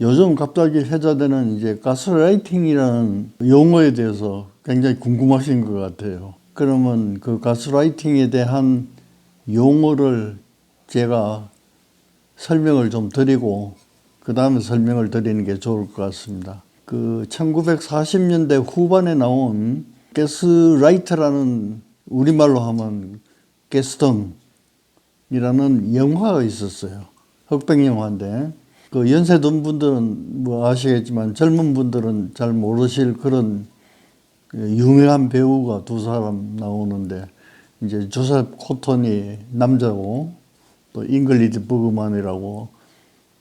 요즘 갑자기 회자되는 이제 가스라이팅이라는 용어에 대해서 굉장히 궁금하신 것 같아요. 그러면 그 가스라이팅에 대한 용어를 제가 설명을 좀 드리고 그 다음에 설명을 드리는 게 좋을 것 같습니다. 그 1940년대 후반에 나온 가스라이트라는 우리말로 하면 가스등이라는 영화가 있었어요. 흑백 영화인데 그 연세 든 분들은 뭐 아시겠지만 젊은 분들은 잘 모르실 그런 유명한 배우가 두 사람 나오는데 이제 조셉 코턴이 남자고 또 잉글리드 버그만이라고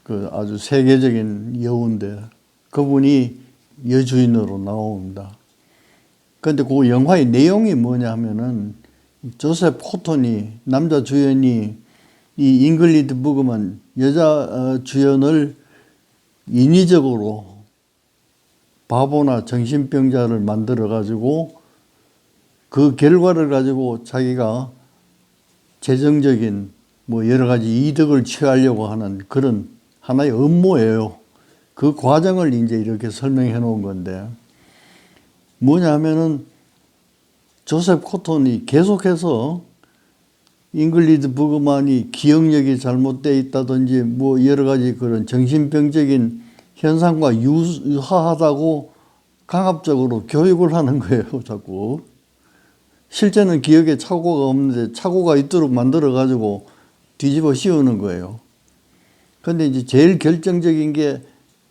그 아주 세계적인 여우인데 그분이 여주인으로 나옵니다. 그런데 그 영화의 내용이 뭐냐 하면은 조셉 코턴이 남자 주연이 이 잉글리드 버그만 여자 주연을 인위적으로 바보나 정신병자를 만들어 가지고 그 결과를 가지고 자기가 재정적인 뭐 여러 가지 이득을 취하려고 하는 그런 하나의 음모예요. 그 과정을 이제 이렇게 설명해 놓은 건데 뭐냐 하면은 조셉 코턴이 계속해서 잉글리드 버그만이 기억력이 잘못되어 있다든지 뭐 여러 가지 그런 정신병적인 현상과 유사하다고 강압적으로 교육을 하는 거예요, 자꾸. 실제는 기억에 착오가 없는데 착오가 있도록 만들어가지고 뒤집어 씌우는 거예요. 근데 이제 제일 결정적인 게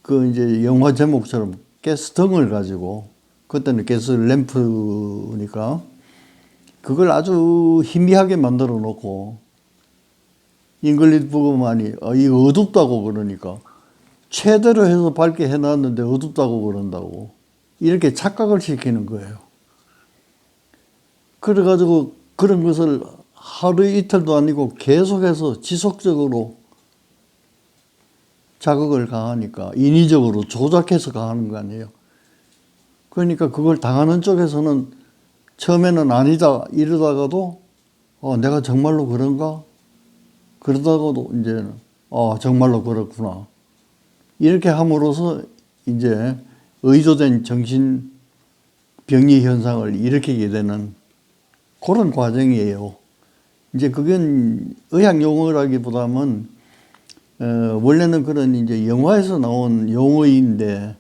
그 이제 영화 제목처럼 가스등을 가지고 그때는 가스 램프니까 그걸 아주 희미하게 만들어 놓고 잉글리드 버그만이 이거 어둡다고 그러니까 최대로 해서 밝게 해놨는데 어둡다고 그런다고 이렇게 착각을 시키는 거예요. 그래가지고 그런 것을 하루 이틀도 아니고 계속해서 지속적으로 자극을 가하니까 인위적으로 조작해서 가하는 거 아니에요. 그러니까 그걸 당하는 쪽에서는 처음에는 아니다 이러다가도 내가 정말로 그런가? 그러다가도 이제는 정말로 그렇구나. 이렇게 함으로써 이제 의도된 정신병리 현상을 일으키게 되는 그런 과정이에요. 이제 그건 의학 용어라기보다는 원래는 그런 이제 영화에서 나온 용어인데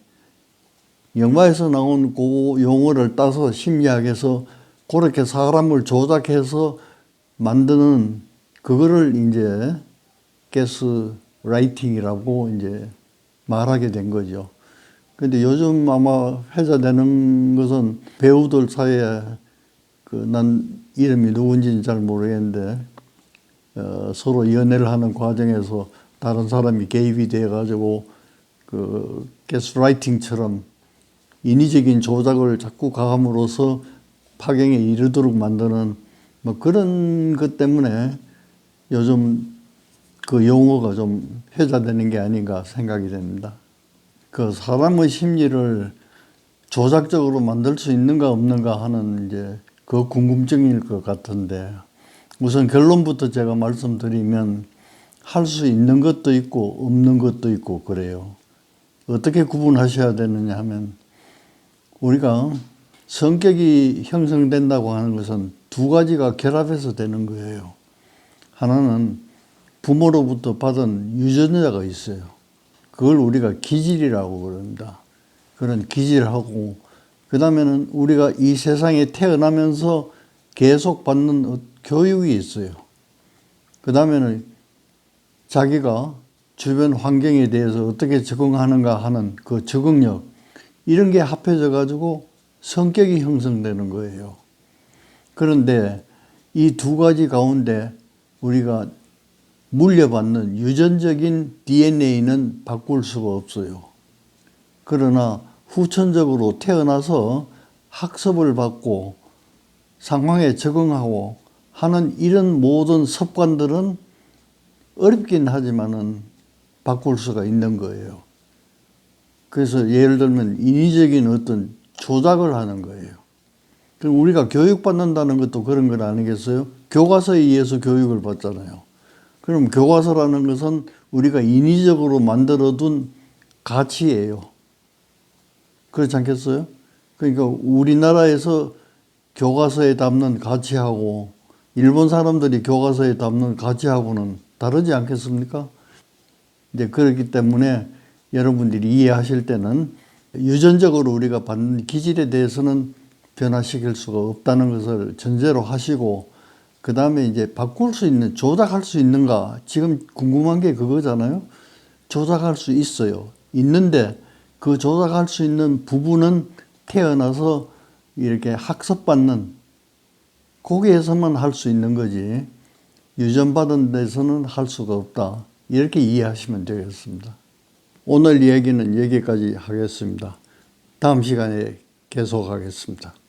영화에서 나온 그 용어를 따서 심리학에서 그렇게 사람을 조작해서 만드는 그거를 이제 가스라이팅이라고 이제 말하게 된 거죠. 근데 요즘 아마 회자되는 것은 배우들 사이에 난 이름이 누군지는 잘 모르겠는데 서로 연애를 하는 과정에서 다른 사람이 개입이 돼 가지고 그 가스라이팅처럼 인위적인 조작을 자꾸 가함으로써 파경에 이르도록 만드는 뭐 그런 것 때문에 요즘 그 용어가 좀 회자되는 게 아닌가 생각이 됩니다. 그 사람의 심리를 조작적으로 만들 수 있는가 없는가 하는 이제 그 궁금증일 것 같은데 우선 결론부터 제가 말씀드리면 할 수 있는 것도 있고 없는 것도 있고 그래요. 어떻게 구분하셔야 되느냐 하면 우리가 성격이 형성된다고 하는 것은 두 가지가 결합해서 되는 거예요. 하나는 부모로부터 받은 유전자가 있어요. 그걸 우리가 기질이라고 그럽니다. 그런 기질하고 그 다음에는 우리가 이 세상에 태어나면서 계속 받는 교육이 있어요. 그 다음에는 자기가 주변 환경에 대해서 어떻게 적응하는가 하는 그 적응력 이런 게 합해져 가지고 성격이 형성되는 거예요. 그런데 이 두 가지 가운데 우리가 물려받는 유전적인 DNA는 바꿀 수가 없어요. 그러나 후천적으로 태어나서 학습을 받고 상황에 적응하고 하는 이런 모든 습관들은 어렵긴 하지만은 바꿀 수가 있는 거예요. 그래서 예를 들면 인위적인 어떤 조작을 하는 거예요. 그럼 우리가 교육받는다는 것도 그런 건 아니겠어요? 교과서에 의해서 교육을 받잖아요. 그럼 교과서라는 것은 우리가 인위적으로 만들어둔 가치예요. 그렇지 않겠어요? 그러니까 우리나라에서 교과서에 담는 가치하고 일본 사람들이 교과서에 담는 가치하고는 다르지 않겠습니까? 이제 그렇기 때문에 여러분들이 이해하실 때는 유전적으로 우리가 받는 기질에 대해서는 변화시킬 수가 없다는 것을 전제로 하시고, 그 다음에 이제 바꿀 수 있는, 조작할 수 있는가? 지금 궁금한 게 그거잖아요. 조작할 수 있어요. 있는데 그 조작할 수 있는 부분은 태어나서 이렇게 학습받는 거기에서만 할 수 있는 거지 유전받은 데서는 할 수가 없다. 이렇게 이해하시면 되겠습니다. 오늘 얘기는 여기까지 하겠습니다. 다음 시간에 계속하겠습니다.